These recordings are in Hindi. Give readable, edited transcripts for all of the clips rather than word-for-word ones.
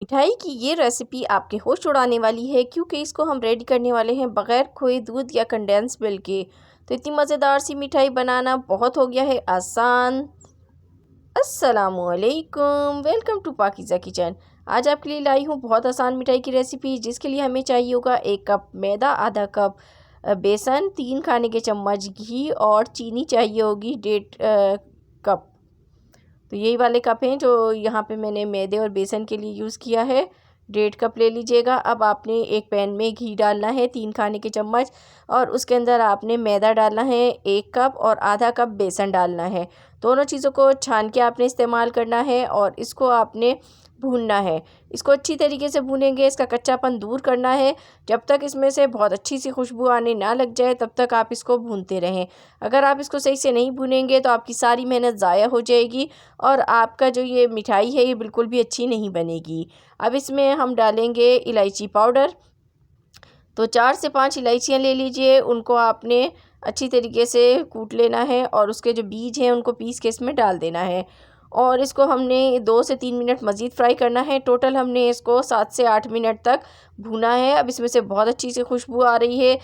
मिठाई की ये रेसिपी आपके होश उड़ाने वाली है क्योंकि इसको हम रेडी करने वाले हैं बग़ैर खोए दूध या कंडेंस मिल्क के। तो इतनी मज़ेदार सी मिठाई बनाना बहुत हो गया है आसान। अस्सलामुअलैकुम, वेलकम टू पाकिज़ा किचन। आज आपके लिए लाई हूँ बहुत आसान मिठाई की रेसिपी, जिसके लिए हमें चाहिए होगा 1 कप मैदा, आधा कप बेसन, 3 खाने के चम्मच घी और चीनी चाहिए होगी 1.5 कप। तो यही वाले कप हैं जो यहाँ पे मैंने मैदे और बेसन के लिए यूज़ किया है। 1.5 कप ले लीजिएगा। अब आपने एक पैन में घी डालना है 3 खाने के चम्मच, और उसके अंदर आपने मैदा डालना है 1 कप और आधा कप बेसन डालना है। दोनों चीज़ों को छान के आपने इस्तेमाल करना है और इसको आपने भूनना है। इसको अच्छी तरीके से भूनेंगे, इसका कच्चापन दूर करना है। जब तक इसमें से बहुत अच्छी सी खुशबू आने ना लग जाए तब तक आप इसको भूनते रहें। अगर आप इसको सही से नहीं भूनेंगे तो आपकी सारी मेहनत ज़ाया हो जाएगी और आपका जो ये मिठाई है ये बिल्कुल भी अच्छी नहीं बनेगी। अब इसमें हम डालेंगे इलायची पाउडर। तो 4 से 5 इलायचियाँ ले लीजिए, उनको आपने अच्छी तरीके से कूट लेना है और उसके जो बीज हैं उनको पीस के इसमें डाल देना है। और इसको हमने 2 से 3 मिनट मज़ीद फ्राई करना है। टोटल हमने इसको 7 से 8 मिनट तक भूना है। अब इसमें से बहुत अच्छी सी खुशबू आ रही है।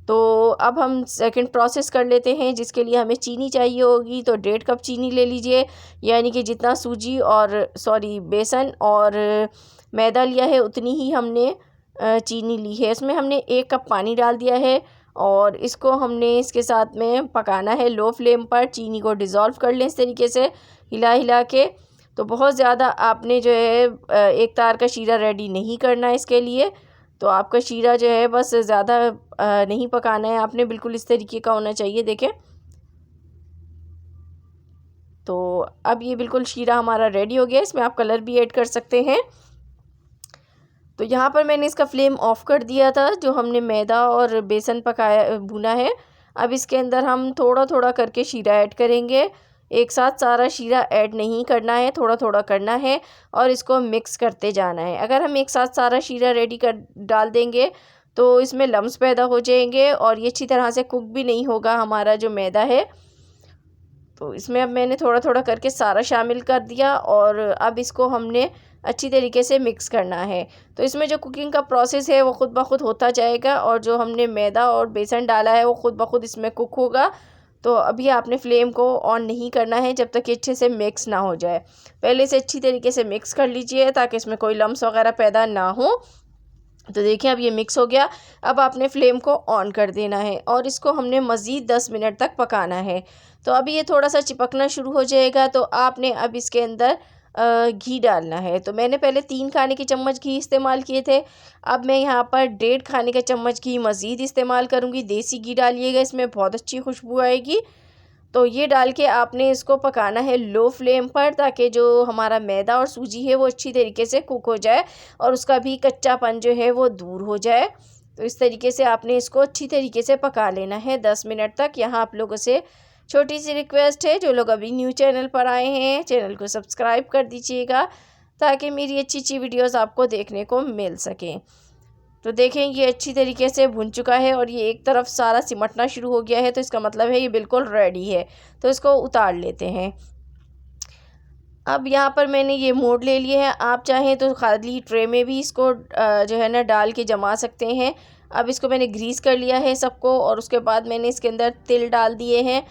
तो अब हम सेकंड प्रोसेस कर लेते हैं, जिसके लिए हमें चीनी चाहिए होगी। तो 1.5 कप चीनी ले लीजिए, यानी कि जितना सूजी और बेसन और मैदा लिया है उतनी ही हमने चीनी ली है। इसमें हमने 1 कप पानी डाल दिया है और इसको हमने इसके साथ में पकाना है लो फ्लेम पर। चीनी को डिज़ोल्व कर लें इस तरीके से हिला हिला के। तो बहुत ज़्यादा आपने जो है एक तार का शीरा रेडी नहीं करना है इसके लिए। तो आपका शीरा जो है बस ज़्यादा नहीं पकाना है आपने, बिल्कुल इस तरीके का होना चाहिए। देखें, तो अब ये बिल्कुल शीरा हमारा रेडी हो गया। इसमें आप कलर भी ऐड कर सकते हैं। तो यहाँ पर मैंने इसका फ्लेम ऑफ़ कर दिया था, जो हमने मैदा और बेसन पकाया भुना है। अब इसके अंदर हम थोड़ा थोड़ा करके शीरा ऐड करेंगे। एक साथ सारा शीरा ऐड नहीं करना है, थोड़ा थोड़ा करना है और इसको मिक्स करते जाना है। अगर हम एक साथ सारा शीरा रेडी कर डाल देंगे तो इसमें लम्स पैदा हो जाएंगे और ये अच्छी तरह से कुक भी नहीं होगा हमारा जो मैदा है। तो इसमें अब मैंने थोड़ा थोड़ा करके सारा शामिल कर दिया और अब इसको हमने अच्छी तरीके से मिक्स करना है। तो इसमें जो कुकिंग का प्रोसेस है वो ख़ुद ब खुद होता जाएगा और जो हमने मैदा और बेसन डाला है वो ख़ुद ब खुद इसमें कुक होगा। तो अभी आपने फ्लेम को ऑन नहीं करना है जब तक ये अच्छे से मिक्स ना हो जाए। पहले से अच्छी तरीके से मिक्स कर लीजिए ताकि इसमें कोई लम्स वगैरह पैदा ना हो। तो देखिए, अब ये मिक्स हो गया। अब आपने फ्लेम को ऑन कर देना है और इसको हमने मज़ीद 10 मिनट तक पकाना है। तो अभी ये थोड़ा सा चिपकना शुरू हो जाएगा तो आपने अब इसके अंदर घी डालना है। तो मैंने पहले 3 खाने के चम्मच घी इस्तेमाल किए थे। अब मैं यहाँ पर 1.5 खाने का चम्मच घी मज़ीद इस्तेमाल करूँगी। देसी घी डालिएगा, इसमें बहुत अच्छी खुशबू आएगी। तो ये डाल के आपने इसको पकाना है लो फ्लेम पर, ताकि जो हमारा मैदा और सूजी है वो अच्छी तरीके से कुक हो जाए और उसका भी कच्चापन जो है वो दूर हो जाए। तो इस तरीके से आपने इसको अच्छी तरीके से पका लेना है 10 मिनट तक। यहाँ आप लोगों से छोटी सी रिक्वेस्ट है, जो लोग अभी न्यू चैनल पर आए हैं चैनल को सब्सक्राइब कर दीजिएगा ताकि मेरी अच्छी अच्छी वीडियोज़ आपको देखने को मिल सकें। तो देखें, ये अच्छी तरीके से भुन चुका है और ये एक तरफ सारा सिमटना शुरू हो गया है, तो इसका मतलब है ये बिल्कुल रेडी है। तो इसको उतार लेते हैं। अब यहाँ पर मैंने ये मोड़ ले लिए हैं। आप चाहें तो खाली ट्रे में भी इसको जो है ना डाल के जमा सकते हैं। अब इसको मैंने ग्रीस कर लिया है सबको और उसके बाद मैंने इसके अंदर तिल डाल दिए हैं।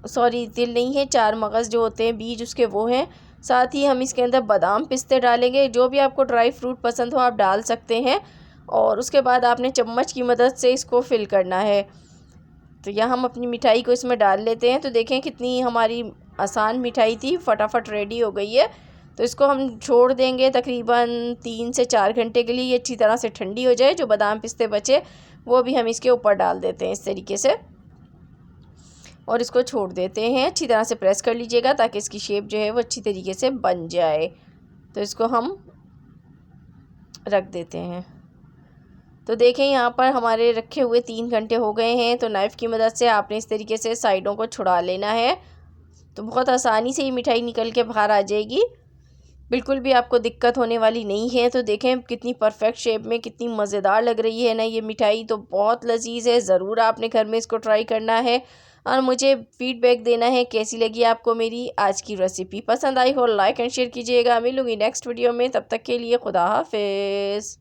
तिल नहीं है, 4 मगज़ जो होते हैं बीज उसके, वो हैं। साथ ही हम इसके अंदर बादाम पिस्ते डालेंगे। जो भी आपको ड्राई फ्रूट पसंद हो आप डाल सकते हैं। और उसके बाद आपने चम्मच की मदद से इसको फिल करना है। तो यहाँ हम अपनी मिठाई को इसमें डाल लेते हैं। तो देखें कितनी हमारी आसान मिठाई थी, फटाफट रेडी हो गई है। तो इसको हम छोड़ देंगे तकरीबन 3 से 4 घंटे के लिए, ये अच्छी तरह से ठंडी हो जाए। जो बादाम पिस्ते बचे वो भी हम इसके ऊपर डाल देते हैं इस तरीके से और इसको छोड़ देते हैं। अच्छी तरह से प्रेस कर लीजिएगा ताकि इसकी शेप जो है वो अच्छी तरीके से बन जाए। तो इसको हम रख देते हैं। तो देखें, यहाँ पर हमारे रखे हुए 3 घंटे हो गए हैं। तो नाइफ़ की मदद से आपने इस तरीके से साइडों को छुड़ा लेना है। तो बहुत आसानी से ये मिठाई निकल के बाहर आ जाएगी, बिल्कुल भी आपको दिक्कत होने वाली नहीं है। तो देखें कितनी परफेक्ट शेप में, कितनी मज़ेदार लग रही है ना ये मिठाई। तो बहुत लजीज है, ज़रूर आपने घर में इसको ट्राई करना है। और मुझे फीडबैक देना है कैसी लगी आपको मेरी आज की रेसिपी। पसंद आई हो लाइक एंड शेयर कीजिएगा। मिलूँगी नेक्स्ट वीडियो में, तब तक के लिए खुदा हाफिज़।